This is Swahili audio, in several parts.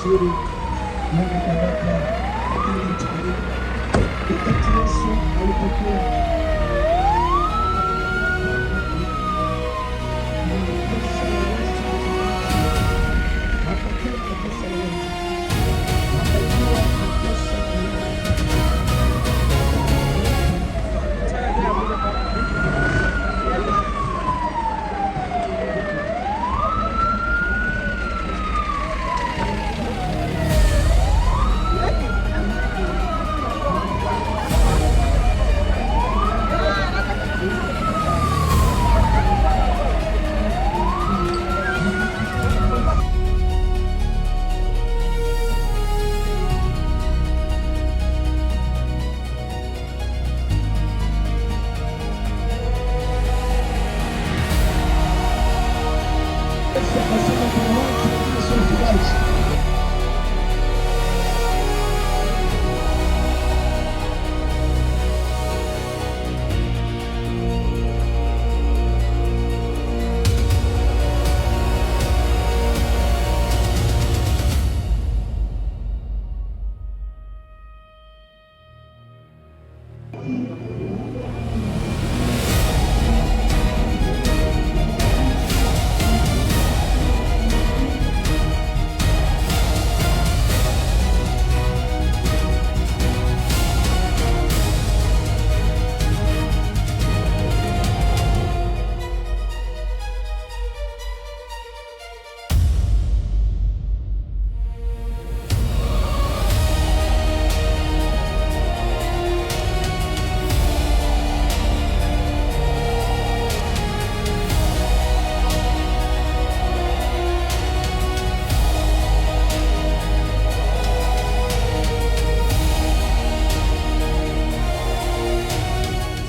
vizuri. Mungu kabaka ili tukulipa. Wakati Yesu alipokuwa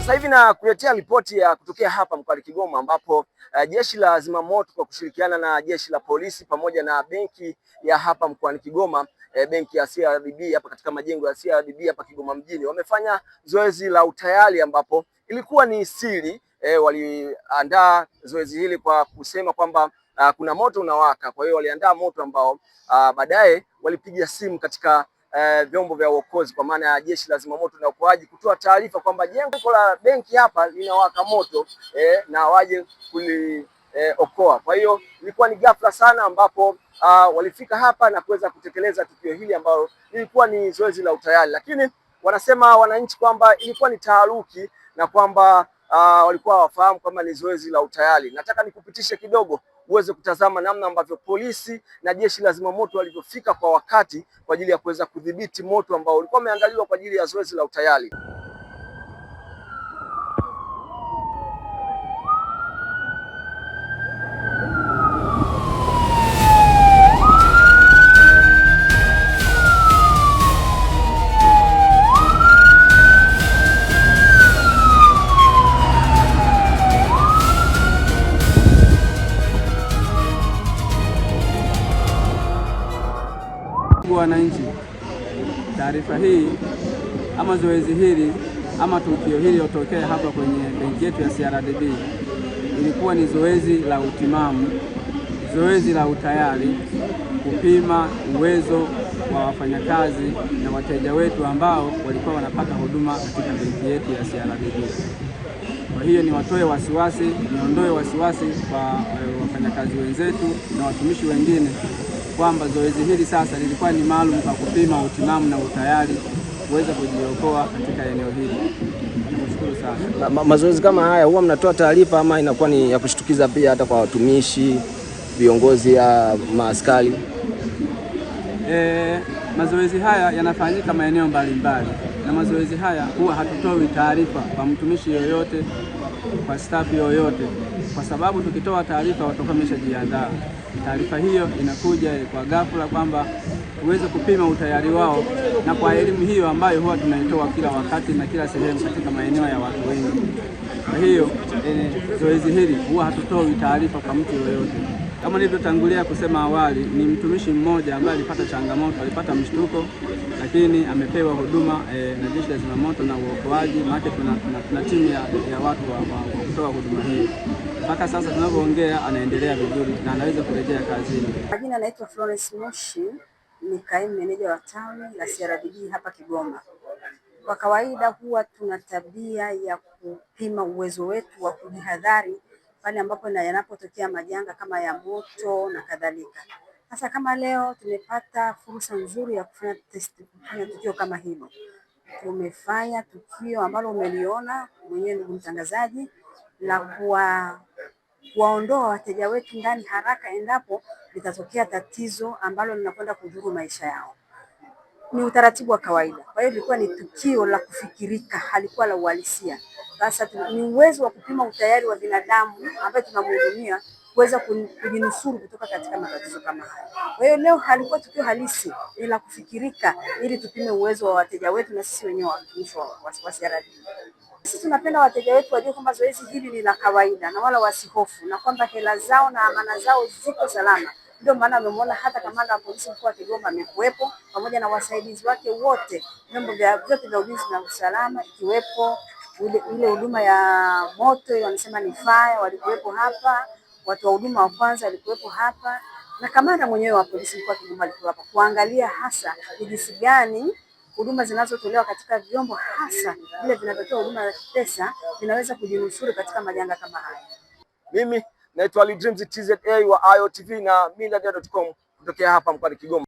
Sasa hivi na kuletea ripoti ya kutokea hapa mkoani Kigoma ambapo jeshi la zimamoto kwa kushirikiana na jeshi la polisi pamoja na benki ya hapa mkoani Kigoma, benki ya CRDB hapa katika majengo ya CRDB hapa Kigoma mjini wamefanya zoezi la utayari ambapo ilikuwa ni siri. Waliandaa zoezi hili kwa kusema kwamba kuna moto unawaka, kwa hiyo waliandaa moto ambao baadaye walipiga simu katika vyombo vya uokozi kwa maana ya jeshi la zimamoto na uokoaji kutoa taarifa kwamba jengo la benki hapa linawaka moto na waje kuliokoa. Kwa hiyo ilikuwa ni ghafla sana ambapo walifika hapa na kuweza kutekeleza tukio hili ambalo lilikuwa ni zoezi la utayari, lakini wanasema wananchi kwamba ilikuwa ni taharuki na kwamba walikuwa hawafahamu kama ni zoezi la utayari. Nataka nikupitishe kidogo uweze kutazama namna ambavyo polisi na jeshi la zimamoto walivyofika kwa wakati kwa ajili ya kuweza kudhibiti moto ambao ulikuwa umeandaliwa kwa ajili ya zoezi la utayari. Wananchi, taarifa hii ama zoezi hili ama tukio hili lilotokea hapa kwenye benki yetu ya CRDB ilikuwa ni zoezi la utimamu, zoezi la utayari kupima uwezo wa wafanyakazi na wateja wetu ambao walikuwa wanapata huduma katika benki yetu ya CRDB. Kwa hiyo niondoe wasiwasi kwa wafanyakazi wenzetu na watumishi wengine kwamba zoezi hili sasa lilikuwa ni maalum kwa kupima utimamu na utayari kuweza kujiokoa katika eneo hili. Nashukuru sana. Mazoezi kama haya huwa mnatoa taarifa ama inakuwa ni ya kushtukiza pia hata kwa watumishi, viongozi ya maaskari? Mazoezi haya yanafanyika maeneo mbalimbali na mazoezi haya huwa hatutoi taarifa kwa mtumishi yoyote, kwa staff yoyote, kwa sababu tukitoa taarifa watakuwa wameshajiandaa. Taarifa hiyo inakuja kwa ghafla kwamba tuweze kupima utayari wao, na kwa elimu hiyo ambayo huwa tunaitoa kila wakati na kila sehemu katika maeneo ya watu wengi. Kwa hiyo zoezi hili huwa hatutoi taarifa kwa mtu yoyote. Kama nilivyotangulia kusema awali, ni mtumishi mmoja ambaye alipata changamoto, alipata mshtuko, lakini amepewa huduma na jeshi la zimamoto na uokoaji. Maana tuna timu ya watu wa kutoa huduma hii. Mpaka sasa tunavyoongea anaendelea vizuri na anaweza kurejea kazini. Jina naitwa Florence Moshi, ni kaimu meneja wa tawi la CRDB hapa Kigoma. Kwa kawaida huwa tuna tabia ya kupima uwezo wetu wa kujihadhari pale ambapo yanapotokea majanga kama ya moto na kadhalika. Sasa kama leo tumepata fursa nzuri ya kufanya tukio kama hilo. Tumefanya tukio ambalo umeliona mwenyewe ndugu mtangazaji, la kuwaondoa wateja wetu ndani haraka endapo litatokea tatizo ambalo linakwenda kudhuru maisha yao. Ni utaratibu wa kawaida. Kwa hiyo ilikuwa ni tukio la kufikirika, halikuwa la uhalisia. Sasa ni uwezo wa kupima utayari wa binadamu ambaye tunamhudumia kuweza kujinusuru kutoka katika matatizo kama haya. Kwa hiyo leo halikuwa tukio halisi, ni la kufikirika ili tupime uwezo wa wateja wetu na sisi wenyewe watumishi wa CRDB. Sisi tunapenda wateja wetu wajue kwamba zoezi hili ni la kawaida na wala wasihofu, na kwamba hela zao na amana zao ziko salama. Ndio maana umemwona hata kamanda wa polisi mkoa wa Kigoma amekuwepo pamoja na wasaidizi wake wote, vyombo vyote vya ulinzi na usalama, ikiwepo ile huduma ya moto ile wanasema ni fire, walikuwepo hapa, watu wa huduma wa kwanza walikuwepo hapa, na kamanda mwenyewe wa polisi mkoa wa Kigoma alikuwa hapa kuangalia hasa ni jinsi gani huduma zinazotolewa katika vyombo hasa vile vinavyotoa huduma ya pesa vinaweza kujinusuru katika majanga kama haya. Mimi naitwa Ali Dreams TZA wa AyoTV na millardayo.com kutokea hapa mkoani Kigoma.